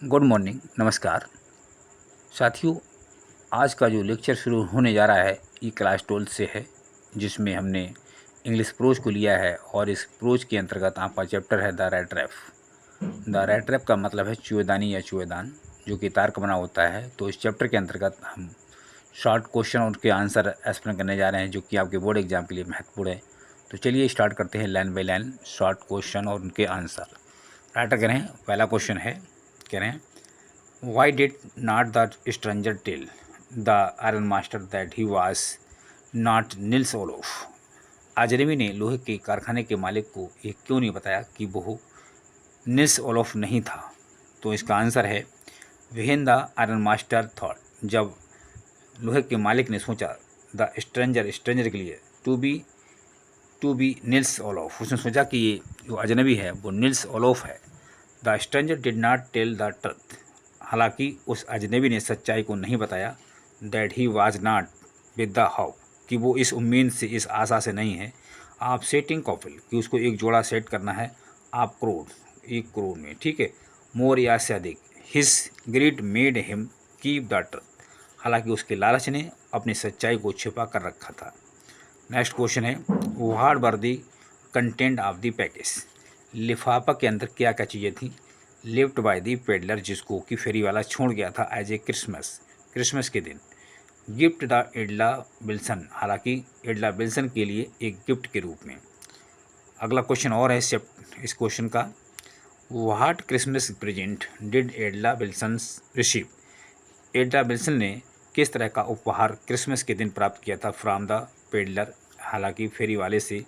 Good morning, नमस्कार साथियों। आज का जो लेक्चर शुरू होने जा रहा है ये क्लास 12 से है, जिसमें हमने इंग्लिश प्रोज को लिया है और इस प्रोज के अंतर्गत आपका चैप्टर है the rattrap. The rattrap का मतलब है चूहेदानी या चूहेदान, जो कि तार का बना होता है। तो इस चैप्टर के अंतर्गत हम शॉर्ट क्वेश्चन और उनके आंसर एक्सप्लेन करने जा रहे हैं, जो कि आपके बोर्ड एग्जाम के लिए महत्वपूर्ण है। तो चलिए स्टार्ट करते हैं line by line short question और उनके आंसर। राइटर करें, पहला क्वेश्चन है, कह रहे हैं Why did not the stranger tell the iron master that he was not Nils Olof? अजनबी ने लोहे के कारखाने के मालिक को ये क्यों नहीं बताया कि वो निल्स ओलोफ नहीं था? तो इसका आंसर है when the iron master thought, जब लोहे के मालिक ने सोचा, द स्ट्रेंजर के लिए टू बी निल्स ओलोफ, उसने सोचा कि ये जो अजनबी है वो निल्स ओलोफ है। The stranger did not tell the truth, हालांकि उस अजनबी ने सच्चाई को नहीं बताया। That he was not with the how, कि वो इस उम्मीद से, इस आशा से नहीं है। आप सेटिंग कॉफिल, कि उसको एक जोड़ा सेट करना है आप करोड़, 1 करोड़ में, ठीक है, मोर या से अधिक। His greed made him keep the truth, हालांकि उसके लालच ने अपनी सच्चाई को छिपा कर रखा था। नेक्स्ट क्वेश्चन है, what were the content of the package? लिफाफा के अंदर क्या क्या चीज़ें थी? लिफ्ट बाय दी पेडलर, जिसको कि फेरी वाला छोड़ गया था एज ए क्रिसमस के दिन। गिफ्ट द एडला विल्सन, हालांकि एडला विल्सन के लिए एक गिफ्ट के रूप में। अगला क्वेश्चन और है इस क्वेश्चन का, what Christmas present did एडला Wilson receive? एडला Wilson ने किस तरह का उपहार क्रिसमस के दिन प्राप्त किया था फ्रॉम द पेडलर, हालांकि फेरी वाले से।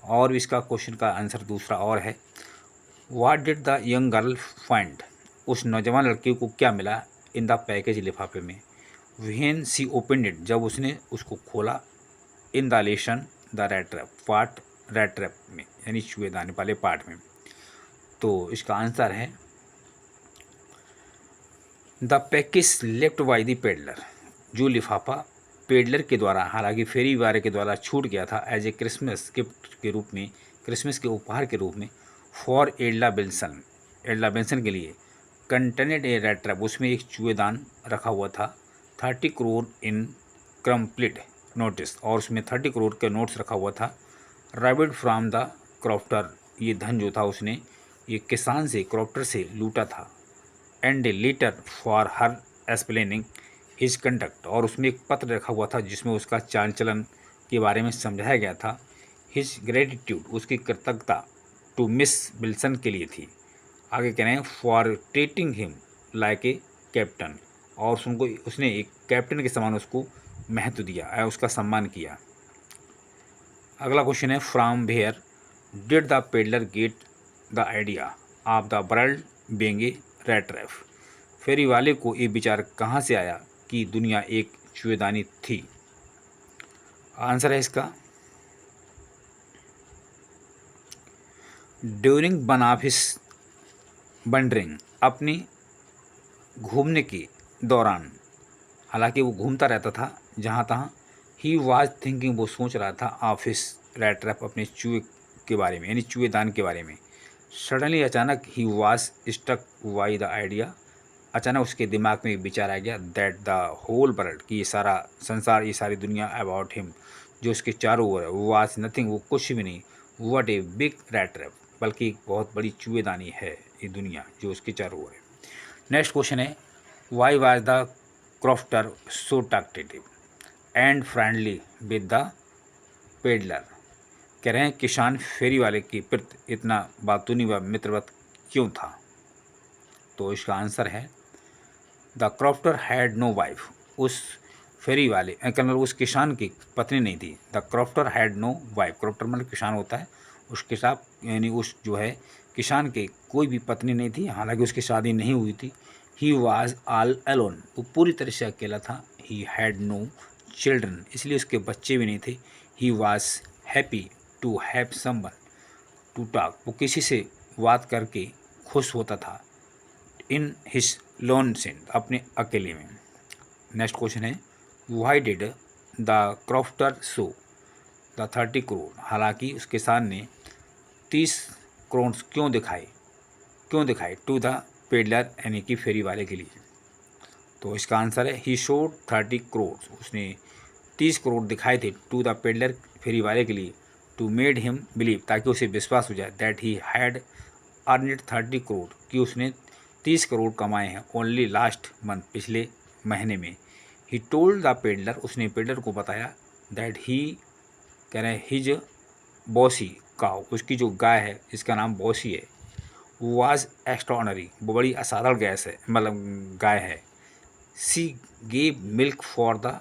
और इसका क्वेश्चन का आंसर दूसरा और है, what did the young girl find? उस नौजवान लड़की को क्या मिला इन द पैकेज, लिफाफे में। व्हेन सी ओपनड इट, जब उसने उसको खोला। In the lesson the rat trap, part rat trap में, यानी चूहेदानी वाले पार्ट में। तो इसका आंसर है the package left by the peddler, जो लिफाफा पेडलर के द्वारा, हालांकि फेरी वाले के द्वारा छूट गया था एज ए क्रिसमस गिफ्ट के रूप में, क्रिसमस के उपहार के रूप में। फॉर एडला बेंसन के लिए। कंटेनेड ए रैट ट्रैप, उसमें एक चूहेदान रखा हुआ था। 30 करोड़ इन कंप्लीट नोटिस, और उसमें 30 करोड़ के नोट्स रखा हुआ था। रैबिड फ्रॉम द क्रॉफ्टर, ये धन जो था उसने ये किसान से, क्रॉफ्टर से लूटा था। And a letter for her explaining his conduct, और उसमें एक पत्र रखा हुआ था जिसमें उसका चाल चलन के बारे में समझाया गया था। हिज ग्रेटिट्यूड, उसकी कृतज्ञता टू मिस विल्सन के लिए थी। आगे कह रहे हैं for treating him like a captain, और उसने एक कैप्टन के समान उसको महत्व दिया, उसका सम्मान किया। अगला क्वेश्चन है, from where did the peddler get the idea of the world being a rat trap? फेरी वाले को ये विचार कहाँ से आया कि दुनिया एक चूहेदानी थी? आंसर है इसका, during one of his wondering, अपनी घूमने के दौरान, हालांकि वो घूमता रहता था जहाँ तहाँ। ही वाज थिंकिंग, वो सोच रहा था, ऑफ हिज रैट ट्रैप, अपने चूहे के बारे में, यानी चूहेदान के बारे में। सडनली, अचानक, he was stuck by the idea, अचानक उसके दिमाग में एक विचार आ गया, दैट द होल वर्ल्ड, कि ये सारा संसार, ये सारी दुनिया, अबाउट हिम, जो उसके चारों ओर है, वो वाज नथिंग, वो कुछ भी नहीं, what A big rat trap, बल्कि एक बहुत बड़ी चूहेदानी है ये दुनिया जो उसके चारों ओर है। नेक्स्ट क्वेश्चन है, why was the crofter so talkative and friendly with the peddler? कह रहे हैं किसान फेरी वाले के प्रति इतना बातूनी व मित्रवत क्यों था? तो इसका आंसर है, the crofter had no wife, उस फेरी वाले मतलब उस किसान की पत्नी नहीं थी। The crofter had no wife, crofter मतलब किसान होता है, उसके साथ यानी उस जो है किसान के कोई भी पत्नी नहीं थी, हालांकि उसकी शादी नहीं हुई थी। ही वाज ऑल अलोन, वो पूरी तरह से अकेला था। ही हैड नो चिल्ड्रन, इसलिए उसके बच्चे भी नहीं थे। He was happy to have someone to talk, वो किसी से बात करके खुश होता था। इन हिज लोन सेंट, अपने अकेले में। नेक्स्ट क्वेश्चन है, why did the crofter show the 30 crore, हालांकि उसके सामने 30 करोड़ क्यों दिखाए टू द पेडलर यानी कि फेरी वाले के लिए। तो इसका आंसर है ही शोड 30 करोड़, उसने 30 करोड़ दिखाए थे टू द पेडलर, फेरी वाले के लिए, टू मेड हिम बिलीव, ताकि उसे विश्वास हो जाए, that he had earned 30 crore, कि उसने 30 करोड़ कमाए हैं, ओनली लास्ट मंथ, पिछले महीने में। ही टोल्ड द पेडलर, उसने पेडलर को बताया, दैट ही, कह रहे हैं हिज बॉसी काउ, उसकी जो गाय है जिसका नाम बॉसी है, वाज एक्स्ट्रॉर्डनरी, वो बड़ी असाधारण गैस है, मतलब गाय है। सी gave milk for the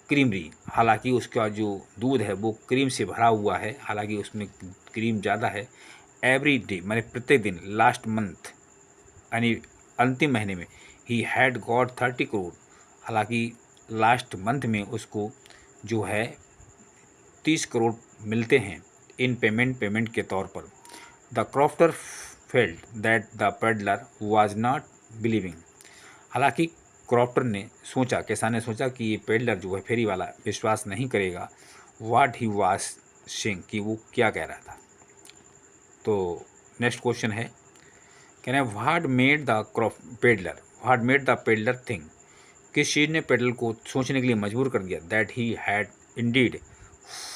creamery, हालांकि उसका जो दूध है वो क्रीम से भरा हुआ है, हालांकि उसमें क्रीम ज़्यादा है। एवरी डे, मैंने प्रत्येक दिन, लास्ट मंथ यानी अंतिम महीने में, ही हैड गॉट 30 करोड़, हालांकि लास्ट मंथ में उसको जो है 30 करोड़ मिलते हैं इन पेमेंट के तौर पर। The crofter felt that the peddler was not believing, हालांकि क्रॉफ्टर ने सोचा, किसान ने सोचा कि ये पेडलर जो है फेरी वाला विश्वास नहीं करेगा, व्हाट ही वाज सेइंग, कि वो क्या कह रहा था। तो नेक्स्ट क्वेश्चन है, कह रहे हैं what made the peddler think, किस चीज़ ने पेडलर को सोचने के लिए मजबूर कर दिया, that he had Indeed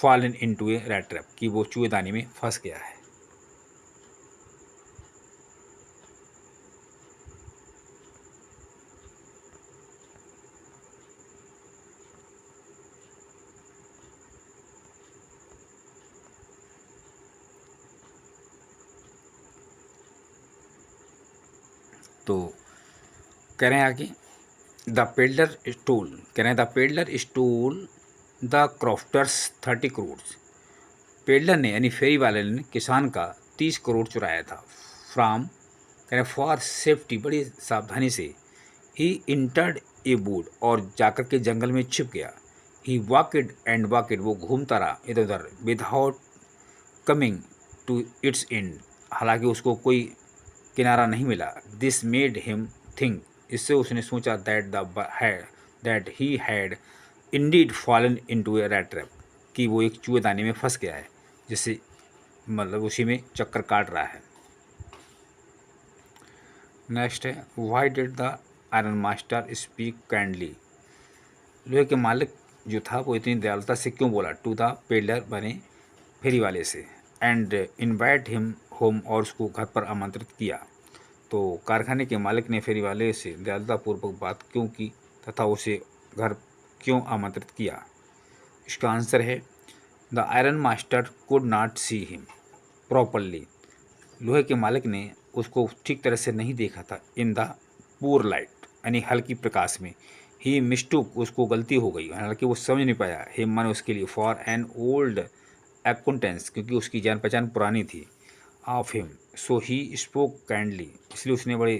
fallen into A rat trap, कि वो चूहेदानी में फंस गया है। तो कह रहे हैं आगे, द पेडलर स्टोल, कह रहे हैं the peddler stole the crofter's 30 crore, peddler ने यानी फेरी वाले ने किसान का 30 करोड़ चुराया था। फ्राम, कह रहे फॉर सेफ्टी, बड़ी सावधानी से, ही इंटर्ड ए वुड, और जाकर के जंगल में छिप गया। ही वॉकेड एंड वॉकेड, वो घूमता रहा इधर उधर, without coming to its end, हालांकि उसको कोई किनारा नहीं मिला। दिस मेड हिम थिंक, इससे उसने सोचा, that he had Indeed fallen into A rat trap, कि वो एक चूहेदानी में फंस गया है, जिससे मतलब उसी में चक्कर काट रहा है। नेक्स्ट है, why did the iron master speak kindly, लोहे के मालिक जो था वो इतनी दयालुता से क्यों बोला, टू द पेडलर, बने फेरी वाले से, एंड इनवाइट हिम होम, और उसको घर पर आमंत्रित किया। तो कारखाने के मालिक ने फेरी वाले से दयालुतापूर्वक बात क्यों की तथा उसे घर क्यों आमंत्रित किया। इसका आंसर है, the iron master could not see him properly, लोहे के मालिक ने उसको ठीक तरह से नहीं देखा था, इन द पूर लाइट, यानी हल्की प्रकाश में। ही मिस्टूक, उसको गलती हो गई, हालांकि वो समझ नहीं पाया, हिम माने उसके लिए, फॉर एन ओल्ड एक्वेंटेंस, क्योंकि उसकी जान पहचान पुरानी थी, of him, so he spoke kindly, इसलिए उसने बड़े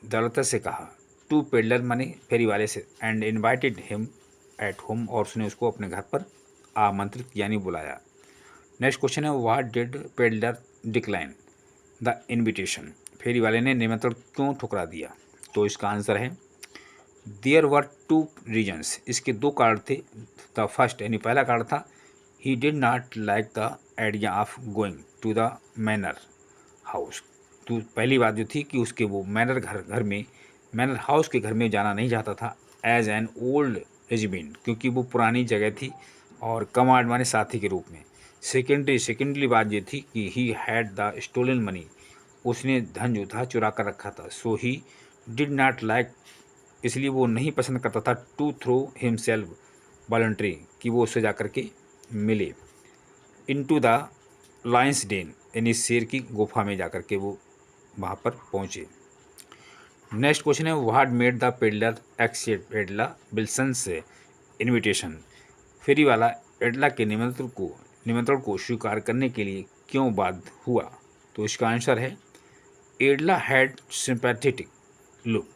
दृढ़ता से कहा, टू पेडलर माने फेरी वाले से, and invited him at home, और उसने उसको अपने घर पर आमंत्रित यानी बुलाया। नेक्स्ट क्वेश्चन है, what did peddler decline the invitation, फेरी वाले ने निमंत्रण क्यों ठुकरा दिया। तो इसका आंसर है, देयर वर टू रीजन्स, इसके दो कारण थे। द फर्स्ट, यानी पहला कारण था, he did not like the idea of going to the manor house, तो पहली बात जो थी कि उसके वो मैनर हाउस के घर में जाना नहीं चाहता था, एज एन ओल्ड रेजिमेंट, क्योंकि वो पुरानी जगह थी, और कमांड माने साथी के रूप में। सेकेंडली बात ये थी कि he had the stolen money, उसने धन जो था चुरा कर रखा था। So he did not like, इसलिए वो नहीं पसंद करता था, टू थ्रो हिमसेल्फ वॉलंटरी, कि वो उससे जाकर के मिले, इनटू द लायंस डेन, यानी शेर की गुफा में जाकर के वो वहाँ पर पहुँचे। नेक्स्ट क्वेश्चन है, what made the peddler accept Edla Willson से इनविटेशन, फेरी वाला एडला के निमंत्रण को स्वीकार करने के लिए क्यों बाध्य हुआ। तो इसका आंसर है, एडला हैड सिंपैथेटिक लुक,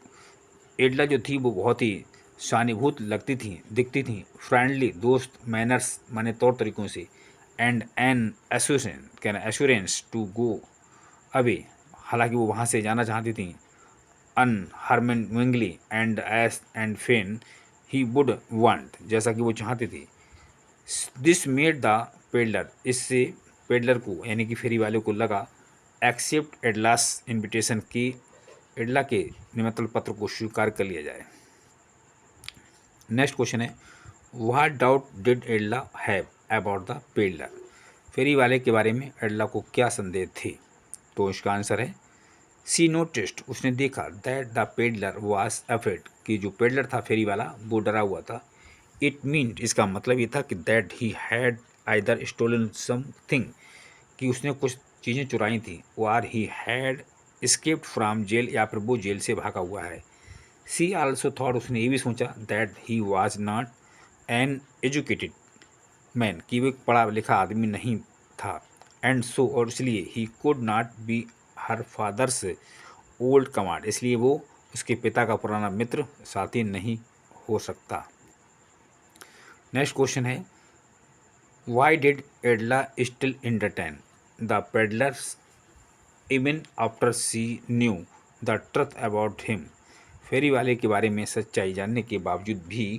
एडला जो थी वो बहुत ही सहानुभूत दिखती थी, फ्रेंडली दोस्त, मैनर्स माने तौर तरीकों से, and an assurance to go away, हालांकि वो वहाँ से जाना चाहती थी, अनहार्मोनिंगली and as and fain he would want, जैसा कि वो चाहती थी। दिस मेड द पेडलर, इससे पेडलर को यानी कि फेरी वाले को लगा, एक्सेप्ट एडलास इनविटेशन की एडला के निमंत्रण पत्र को स्वीकार कर लिया जाए। नेक्स्ट क्वेश्चन है, what doubt did Edla have about the peddler? फेरी वाले के बारे में एडला को क्या संदेह थे? तो इसका आंसर है सी नोटिस्ड, उसने देखा that the peddler was afraid, कि जो पेडलर था फेरी वाला वो डरा हुआ था। इट मीन, इसका मतलब ये था कि that he had either stolen something, कि उसने कुछ चीज़ें चुराई थी, और he had escaped from jail, या फिर वो जेल से भागा हुआ है। सी आल्सो थॉट, उसने ये भी सोचा that he was not an educated man, कि वो एक पढ़ा लिखा आदमी नहीं था। एंड सो, और इसलिए he could not be her father's old command, इसलिए वो उसके पिता का पुराना मित्र साथी नहीं हो सकता। नेक्स्ट क्वेश्चन है, why did Edla still entertain the peddler's even after she knew the truth about him? फेरी वाले के बारे में सच्चाई जानने के बावजूद भी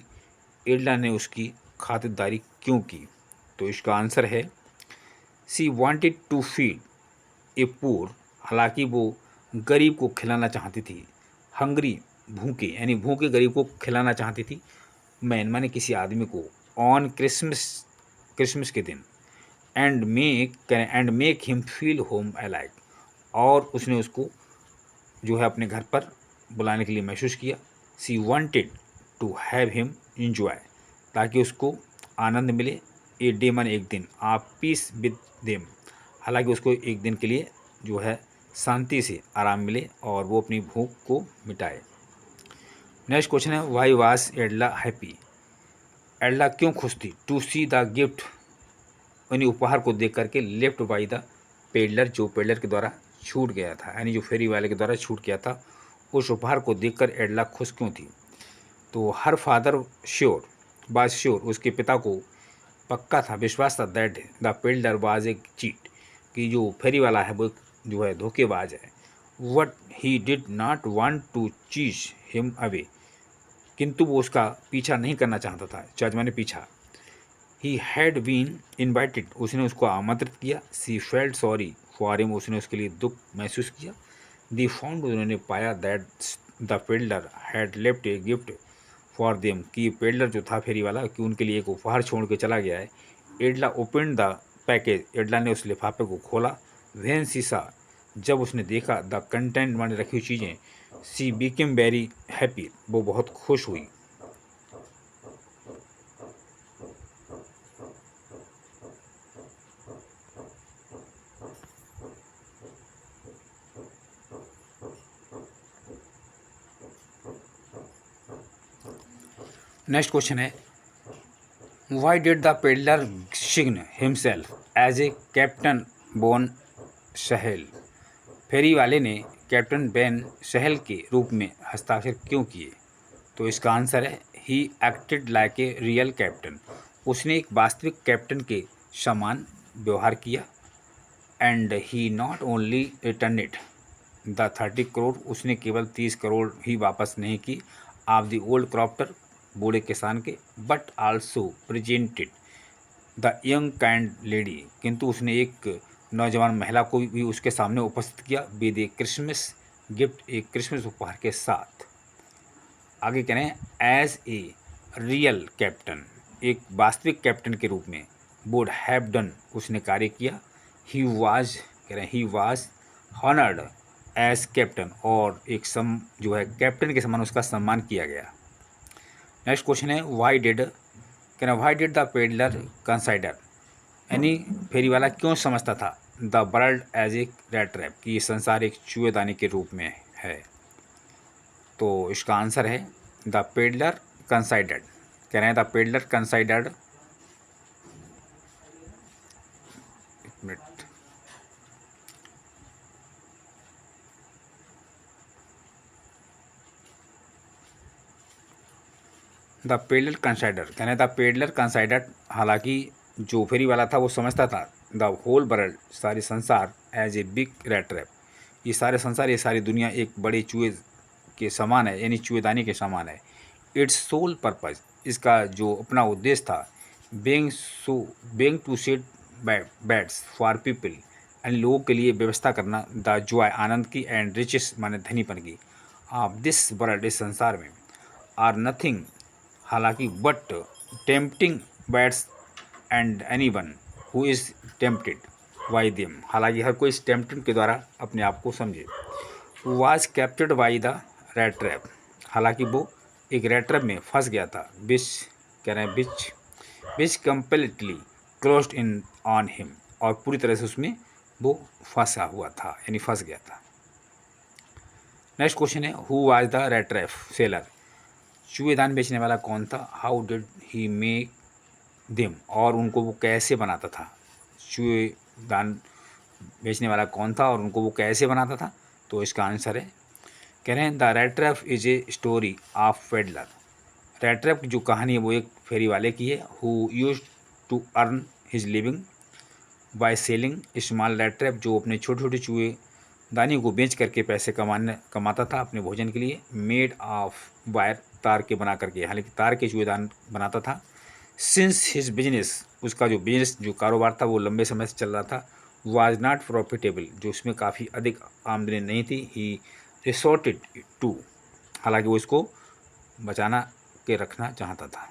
एडला ने उसकी खातिरदारी क्यों की? तो इसका आंसर है she wanted to feed a poor, हालांकि वो गरीब को खिलाना चाहती थी। हंगरी, भूखे, यानी भूखे गरीब को खिलाना चाहती थी। मैन माने किसी आदमी को, ऑन क्रिसमस, क्रिसमस के दिन, and make him feel home alike, और उसने उसको जो है अपने घर पर बुलाने के लिए महसूस किया। She wanted to have him enjoy, ताकि उसको आनंद मिले। ए डे माने एक दिन, आप पीस विद देम, हालांकि उसको एक दिन के लिए जो है शांति से आराम मिले और वो अपनी भूख को मिटाए। नेक्स्ट क्वेश्चन है, वाई वाज एडला हैप्पी? एडला क्यों खुश थी? टू सी द गिफ्ट, यानी उपहार को देख करके, लेफ्ट बाई द पेडलर, जो पेडलर के द्वारा छूट गया था, यानी जो फेरी वाले के द्वारा छूट गया था, उस उपहार को देखकर एडला खुश क्यों थी? तो हर फादर श्योर, बाज श्योर, उसके पिता को पक्का था, विश्वास था, that the peddler was a cheat, कि जो फेरी वाला है वो जो है धोखेबाज है। What he did not want to chase him away, किंतु वो उसका पीछा नहीं करना चाहता था, चर्च माने पीछा। ही हैड बीन इन्वाइटेड, उसने उसको आमंत्रित किया। सी फेल्ट सॉरी फॉर हिम, उसने उसके लिए दुख महसूस किया। दी फाउंड, उन्होंने पाया that the peddler had left a gift for them, कि पेडलर जो था फेरी वाला, कि उनके लिए एक उपहार छोड़ के चला गया है। एडला ओपन द पैकेज, एडला ने उस लिफाफे को खोला। वेन सी, जब उसने देखा, द कंटेंट माने रखी हुई चीज़ें, सी बिकेम वेरी हैप्पी, वो बहुत खुश हुई। नेक्स्ट क्वेश्चन है, why did the peddler sign himself as a captain von Stahle? फेरी वाले ने कैप्टन बेन सहल के रूप में हस्ताक्षर क्यों किए? तो इसका आंसर है he acted like a real captain, उसने एक वास्तविक कैप्टन के समान व्यवहार किया। And he not only return it the 30 crore, उसने केवल 30 करोड़ ही वापस नहीं की ऑफ द ओल्ड क्रॉप्टर, बूढ़े किसान के, but also presented the young kind lady, किंतु उसने एक नौजवान महिला को भी उसके सामने उपस्थित किया, विद ए क्रिसमस गिफ्ट, एक क्रिसमस उपहार के साथ। आगे कह रहे हैं एज ए रियल कैप्टन, एक वास्तविक कैप्टन के रूप में, वुड हैव डन, उसने कार्य किया। ही वाज, कह रहे हैं he was honoured as captain, और एक जो है कैप्टन के समान उसका सम्मान किया गया। नेक्स्ट क्वेश्चन है, वाई डिड, कह रहे हैं why did the peddler consider, यानी फेरी वाला क्यों समझता था the world as a rat trap, कि ये संसार एक चूहेदानी के रूप में है? तो इसका आंसर है द पेडलर कंसाइडर्ड, कह रहे हैं द पेडलर कंसाइडर्ड, एक मिनट, द पेडलर कंसाइडर, कह रहे हैं द पेडलर कंसाइडर्ड, हालांकि जो फेरी वाला था वो समझता था द होल वर्ल्ड, सारी संसार, as a big rat trap, ये सारे संसार, ये सारी दुनिया एक बड़े चूहे के समान है, यानी चूहेदानी के समान है। इट्स सोल पर्पज, इसका जो अपना उद्देश्य था, being to set baits for people, यानी लोगों के लिए व्यवस्था करना, द जॉय आनंद की, एंड रिचेस माने धनीपन की, ऑफ दिस वर्ल्ड इस संसार में, आर नथिंग हालांकि but tempting bats and any one who is tempted by them, हालांकि हर कोई इस टेम्पटेड के द्वारा अपने आप को समझे। Was captured by the rat trap, हालांकि वो एक रेड ट्रैप में फंस गया था, विच कह रहे हैं विच completely closed in on him, और पूरी तरह से उसमें वो फंसा हुआ था, यानी फंस गया था। नेक्स्ट क्वेश्चन है, who was the rat trap seller, चूहेदान बेचने वाला कौन था, how did he make them, और उनको वो कैसे बनाता था। चूहेदान बेचने वाला कौन था और उनको वो कैसे बनाता था, तो इसका आंसर है, कह रहे हैं the rat trap is a story of peddler, red trap की जो कहानी है वो एक फेरी वाले की है, who use to earn his living by selling small rat trap, जो अपने छोटे छोटे चूहे दानी को बेच करके पैसे कमाता था अपने भोजन के लिए, मेड ऑफ वायर, तार के बना करके, हालांकि तार के चूहेदान बनाता था। सिंस हिज बिजनेस, उसका जो बिजनेस जो कारोबार था वो लंबे समय से चल रहा था, वाज नॉट प्रॉफिटेबल, जो उसमें काफ़ी अधिक आमदनी नहीं थी, ही रिसोर्टेड टू, हालांकि वो इसको बचाना के रखना चाहता था।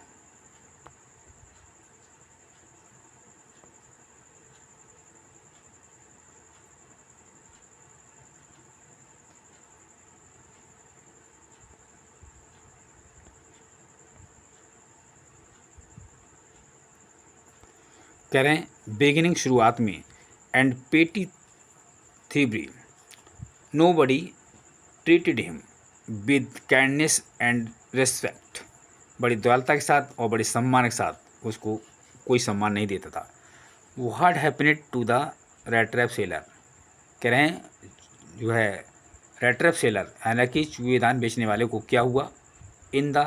कह रहे हैं बिगिनिंग शुरुआत में, and petty thievery, nobody treated him with kindness and respect, बड़ी दयालुता के साथ और बड़े सम्मान के साथ उसको कोई सम्मान नहीं देता था। What happened to the rat trap seller, कह रहे हैं जो है रेड ट्रैप सेलर, हालांकि चूहेदान बेचने वाले को क्या हुआ, इन द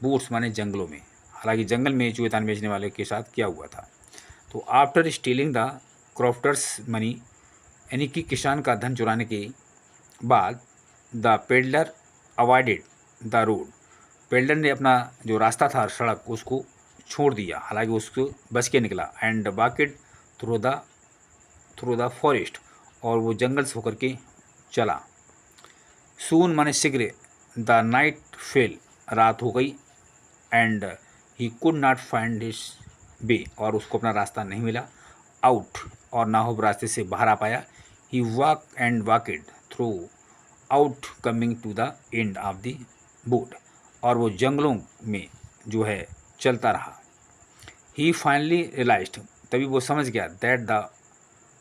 बूट्स माने जंगलों में, हालांकि जंगल में चूहेदान बेचने वाले के साथ क्या हुआ था। तो आफ्टर स्टीलिंग द क्रॉफ्टर्स मनी, यानी कि किसान का धन चुराने के बाद, the peddler avoided the road, peddler ने अपना जो रास्ता था सड़क उसको छोड़ दिया, हालांकि उसको बच के निकला, and walked through the forest, और वो जंगल से होकर के चला। सून माने शीघ्र, द नाइट फेल, रात हो गई, and he could not find his way, और उसको अपना रास्ता नहीं मिला, आउट, और ना हो रास्ते से बाहर आ पाया, he walk and walked through out coming to the end of the wood, और वो जंगलों में जो है चलता रहा। ही फाइनली रियलाइज्ड, तभी वो समझ गया,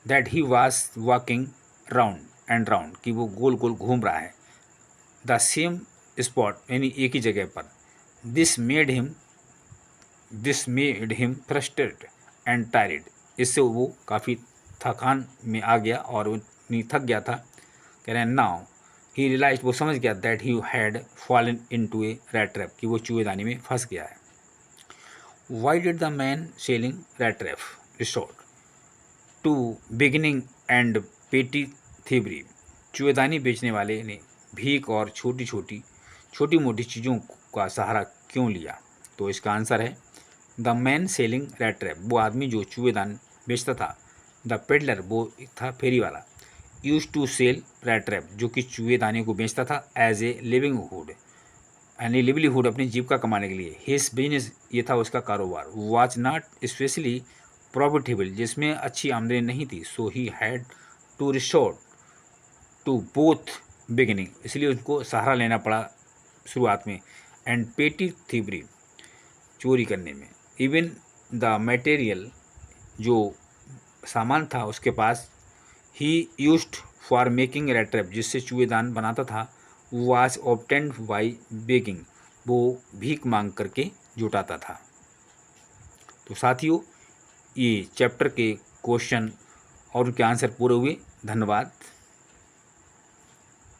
that he was walking round and round, कि वो गोल गोल घूम रहा है, द सेम स्पॉट, यानी एक ही जगह पर। This made him frustrated and tired, इससे वो काफ़ी थकान में आ गया और वो थक गया था। कह रहे हैं नाउ ही रियलाइज, वो समझ गया, that he had fallen into a rat trap, कि वो चूहेदानी में फंस गया है। Why did the man selling rat trap resort to begging and petty thievery, चूहेदानी बेचने वाले ने भीख और छोटी मोटी चीज़ों का सहारा क्यों लिया, तो इसका आंसर है, the man selling rat trap, वो आदमी जो चूहेदान बेचता था, द पेडलर, वो था फेरी वाला, use to sell rat trap, जो कि चूहेदानी को बेचता था, एज ए लिविंगहुड, यानी लिवलीहुड, अपनी जीविका कमाने के लिए। हिज बिजनेस, ये था उसका कारोबार, वाज नॉट स्पेशली प्रॉफिटेबल, जिसमें अच्छी आमदनी नहीं थी, so he had to resort to both begging, इसलिए उसको सहारा लेना पड़ा शुरुआत में, एंड पेटी थीवरी, चोरी करने में, इवन द मटेरियल, जो सामान था उसके पास, he used for making rat trap, जिससे चूहेदान बनाता था, वाज ऑब्टेन्ड बाई बेगिंग, वो भीख मांग करके जुटाता था। तो साथियों, ये चैप्टर के क्वेश्चन और उनके आंसर पूरे हुए। धन्यवाद।